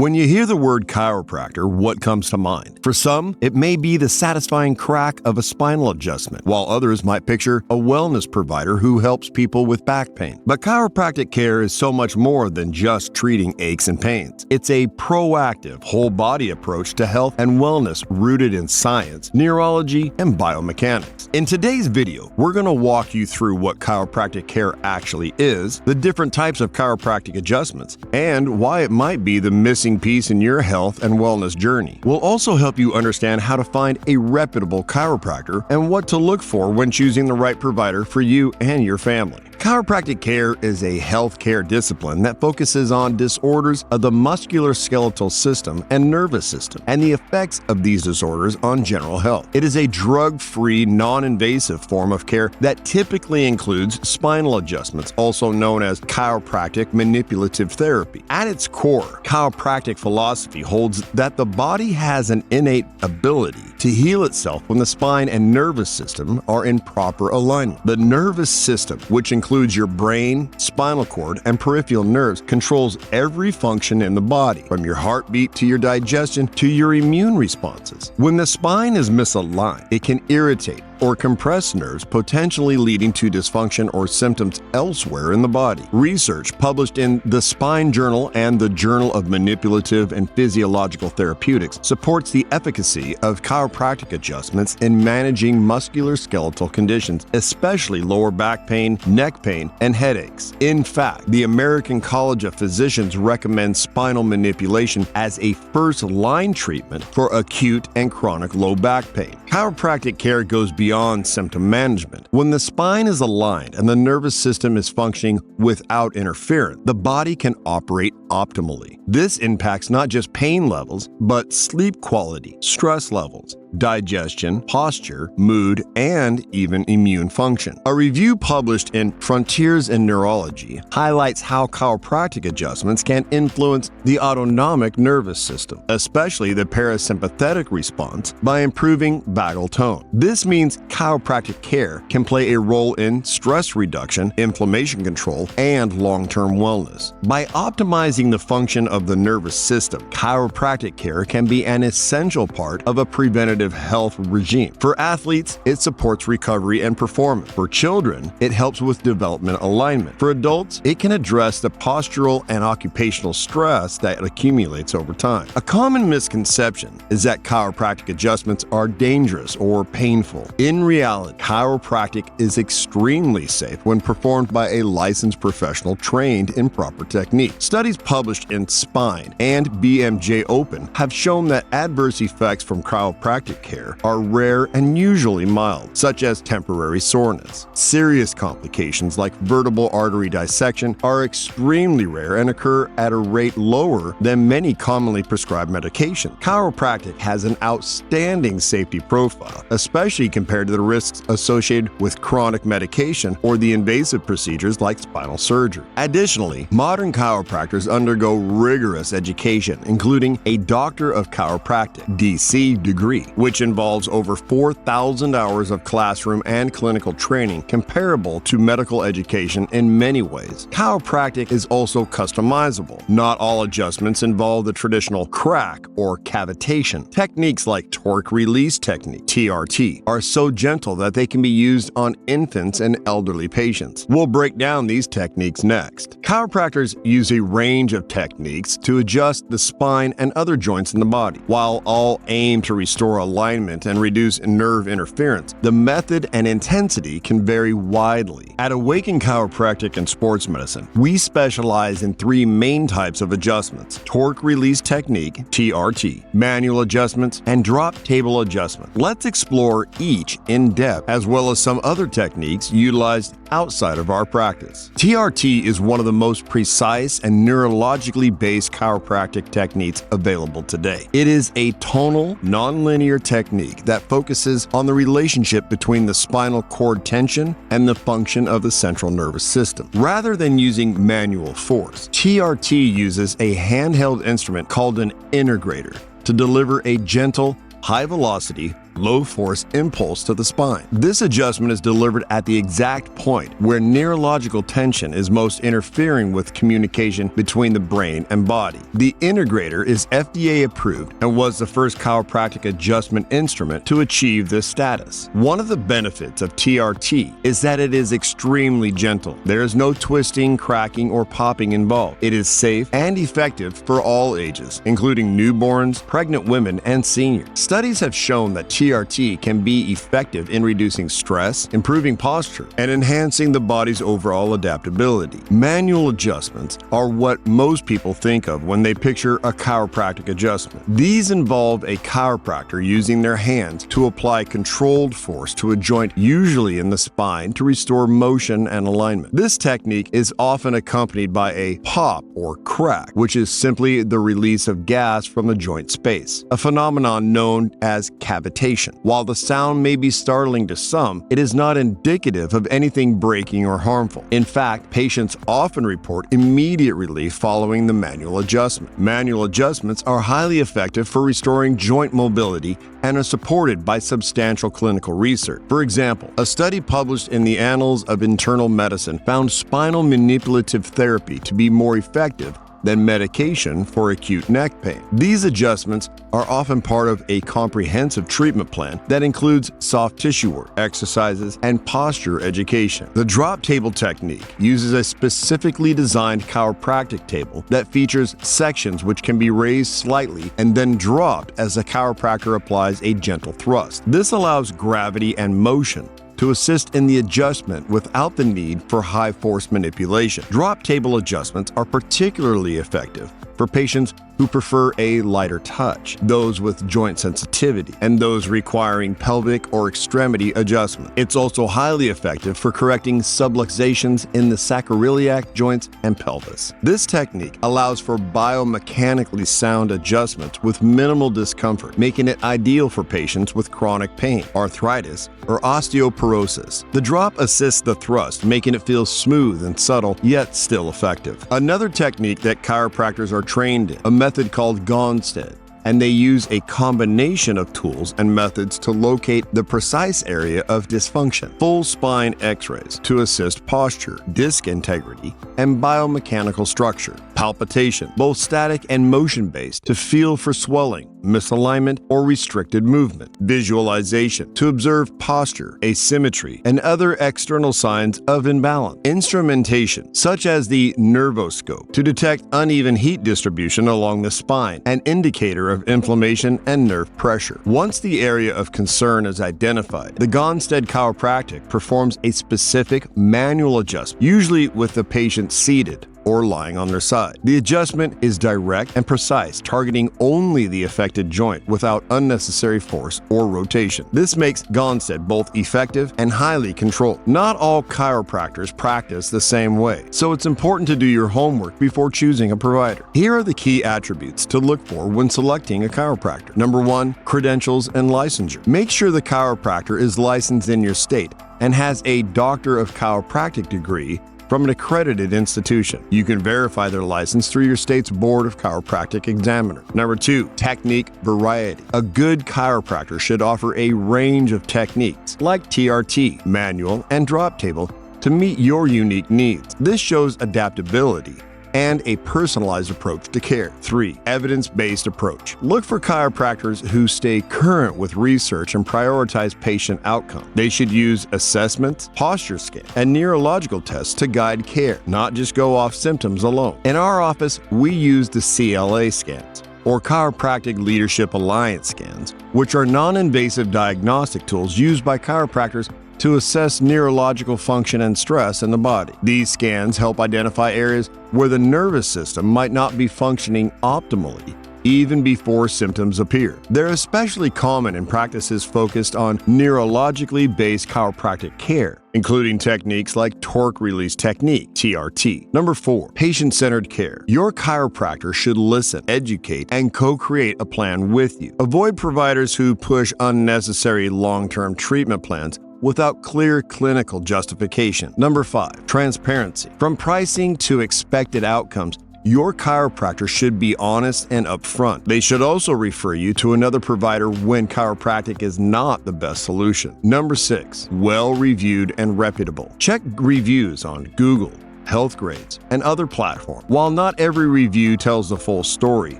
When you hear the word chiropractor, what comes to mind? For some, it may be the satisfying crack of a spinal adjustment, while others might picture a wellness provider who helps people with back pain. But chiropractic care is so much more than just treating aches and pains. It's a proactive, whole-body approach to health and wellness rooted in science, neurology, and biomechanics. In today's video, we're going to walk you through what chiropractic care actually is, the different types of chiropractic adjustments, and why it might be the missing piece in your health and wellness journey. We'll also help you understand how to find a reputable chiropractor and what to look for when choosing the right provider for you and your family. Chiropractic care is a healthcare discipline that focuses on disorders of the musculoskeletal system and nervous system and the effects of these disorders on general health. It is a drug-free, non-invasive form of care that typically includes spinal adjustments, also known as chiropractic manipulative therapy. At its core, chiropractic philosophy holds that the body has an innate ability to heal itself when the spine and nervous system are in proper alignment. The nervous system, which includes your brain, spinal cord, and peripheral nerves, controls every function in the body, from your heartbeat to your digestion to your immune responses. When the spine is misaligned, it can irritate or compress nerves, potentially leading to dysfunction or symptoms elsewhere in the body. Research published in the Spine Journal and the Journal of Manipulative and Physiological Therapeutics supports the efficacy of chiropractic adjustments in managing musculoskeletal conditions, especially lower back pain, neck pain, and headaches. In fact, the American College of Physicians recommends spinal manipulation as a first-line treatment for acute and chronic low back pain. Chiropractic care goes beyond symptom management. When the spine is aligned and the nervous system is functioning without interference, the body can operate optimally. This impacts not just pain levels, but sleep quality, stress levels, digestion, posture, mood, and even immune function. A review published in Frontiers in Neurology highlights how chiropractic adjustments can influence the autonomic nervous system, especially the parasympathetic response, by improving vagal tone. This means chiropractic care can play a role in stress reduction, inflammation control, and long-term wellness. By optimizing the function of the nervous system, chiropractic care can be an essential part of a preventative health regime. For athletes, it supports recovery and performance. For children, it helps with development alignment. For adults, it can address the postural and occupational stress that accumulates over time. A common misconception is that chiropractic adjustments are dangerous or painful. In reality, chiropractic is extremely safe when performed by a licensed professional trained in proper technique. Studies published in Spine and BMJ Open have shown that adverse effects from chiropractic care are rare and usually mild, such as temporary soreness. Serious complications like vertebral artery dissection are extremely rare and occur at a rate lower than many commonly prescribed medications. Chiropractic has an outstanding safety profile, especially compared to the risks associated with chronic medication or the invasive procedures like spinal surgery. Additionally, modern chiropractors undergo rigorous education, including a Doctor of Chiropractic (DC) degree, which involves over 4,000 hours of classroom and clinical training, comparable to medical education in many ways. Chiropractic is also customizable. Not all adjustments involve the traditional crack or cavitation. Techniques like torque release technique, TRT, are so gentle that they can be used on infants and elderly patients. We'll break down these techniques next. Chiropractors use a range of techniques to adjust the spine and other joints in the body. While all aim to restore alignment and reduce nerve interference, the method and intensity can vary widely. At Awaken Chiropractic and Sports Medicine, we specialize in three main types of adjustments: torque release technique, TRT, manual adjustments, and drop table adjustment. Let's explore each in depth, as well as some other techniques utilized outside of our practice. TRT is one of the most precise and neurologically based chiropractic techniques available today. It is a tonal, nonlinear technique that focuses on the relationship between the spinal cord tension and the function of the central nervous system. Rather than using manual force, TRT uses a handheld instrument called an integrator to deliver a gentle, high-velocity, low-force impulse to the spine. This adjustment is delivered at the exact point where neurological tension is most interfering with communication between the brain and body. The integrator is FDA approved and was the first chiropractic adjustment instrument to achieve this status. One of the benefits of TRT is that it is extremely gentle. There is no twisting, cracking, or popping involved. It is safe and effective for all ages, including newborns, pregnant women, and seniors. Studies have shown that TRT can be effective in reducing stress, improving posture, and enhancing the body's overall adaptability. Manual adjustments are what most people think of when they picture a chiropractic adjustment. These involve a chiropractor using their hands to apply controlled force to a joint, usually in the spine, to restore motion and alignment. This technique is often accompanied by a pop or crack, which is simply the release of gas from the joint space, a phenomenon known as cavitation. While the sound may be startling to some, it is not indicative of anything breaking or harmful. In fact, patients often report immediate relief following the manual adjustment. Manual adjustments are highly effective for restoring joint mobility and are supported by substantial clinical research. For example, a study published in the Annals of Internal Medicine found spinal manipulative therapy to be more effective than medication for acute neck pain. These adjustments are often part of a comprehensive treatment plan that includes soft tissue work, exercises, and posture education. The drop table technique uses a specifically designed chiropractic table that features sections which can be raised slightly and then dropped as the chiropractor applies a gentle thrust. This allows gravity and motion to assist in the adjustment without the need for high-force manipulation. Drop table adjustments are particularly effective for patients who prefer a lighter touch, those with joint sensitivity, and those requiring pelvic or extremity adjustment. It's also highly effective for correcting subluxations in the sacroiliac joints and pelvis. This technique allows for biomechanically sound adjustments with minimal discomfort, making it ideal for patients with chronic pain, arthritis, or osteoporosis. The drop assists the thrust, making it feel smooth and subtle, yet still effective. Another technique that chiropractors are trained in, a method called Gonstead, and they use a combination of tools and methods to locate the precise area of dysfunction. Full spine x-rays to assist posture, disc integrity, and biomechanical structure. Palpation, both static and motion-based, to feel for swelling, misalignment, or restricted movement. Visualization, to observe posture, asymmetry, and other external signs of imbalance. Instrumentation, such as the nervoscope, to detect uneven heat distribution along the spine, an indicator of inflammation and nerve pressure. Once the area of concern is identified, the Gonstead Chiropractic performs a specific manual adjustment, usually with the patient seated or lying on their side. The adjustment is direct and precise, targeting only the affected joint without unnecessary force or rotation. This makes Gonstead both effective and highly controlled. Not all chiropractors practice the same way, so it's important to do your homework before choosing a provider. Here are the key attributes to look for when selecting a chiropractor. Number 1, credentials and licensure. Make sure the chiropractor is licensed in your state and has a Doctor of Chiropractic degree from an accredited institution. You can verify their license through your state's Board of Chiropractic Examiner. Number 2, technique variety. A good chiropractor should offer a range of techniques like TRT, manual, and drop table to meet your unique needs. This shows adaptability and a personalized approach to care. 3, evidence-based approach. Look for chiropractors who stay current with research and prioritize patient outcome. They should use assessments, posture scans, and neurological tests to guide care, not just go off symptoms alone. In our office, we use the CLA scans, or Chiropractic Leadership Alliance scans, which are non-invasive diagnostic tools used by chiropractors to assess neurological function and stress in the body. These scans help identify areas where the nervous system might not be functioning optimally, even before symptoms appear. They're especially common in practices focused on neurologically based chiropractic care, including techniques like torque release technique, TRT. Number 4, patient-centered care. Your chiropractor should listen, educate, and co-create a plan with you. Avoid providers who push unnecessary long-term treatment plans without clear clinical justification. Number 5, transparency. From pricing to expected outcomes, Your chiropractor should be honest and upfront. They should also refer you to another provider when chiropractic is not the best solution. Number 6, well-reviewed and reputable. Check reviews on Google, Healthgrades, and other platforms. While not every review tells the full story,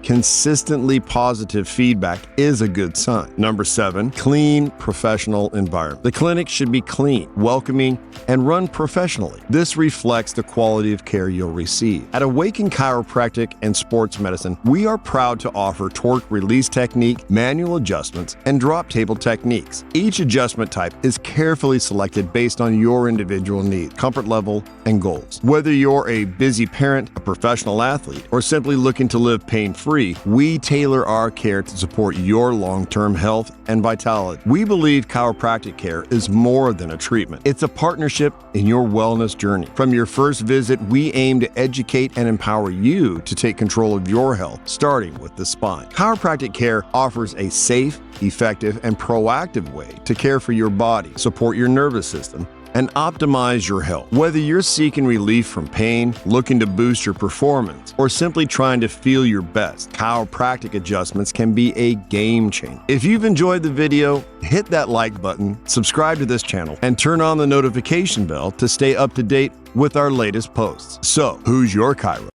consistently positive feedback is a good sign. Number 7, clean, professional environment. The clinic should be clean, welcoming, and run professionally. This reflects the quality of care you'll receive. At Awaken Chiropractic and Sports Medicine, we are proud to offer torque release technique, manual adjustments, and drop table techniques. Each adjustment type is carefully selected based on your individual needs, comfort level, and goals. Whether you're a busy parent, a professional athlete, or simply looking to live pain-free, we tailor our care to support your long-term health and vitality. We believe chiropractic care is more than a treatment. It's a partnership in your wellness journey. From your first visit, we aim to educate and empower you to take control of your health, starting with the spine. Chiropractic care offers a safe, effective, and proactive way to care for your body, support your nervous system, and optimize your health. Whether you're seeking relief from pain, looking to boost your performance, or simply trying to feel your best, chiropractic adjustments can be a game changer. If you've enjoyed the video, hit that like button, subscribe to this channel, and turn on the notification bell to stay up to date with our latest posts. So, who's your chiro?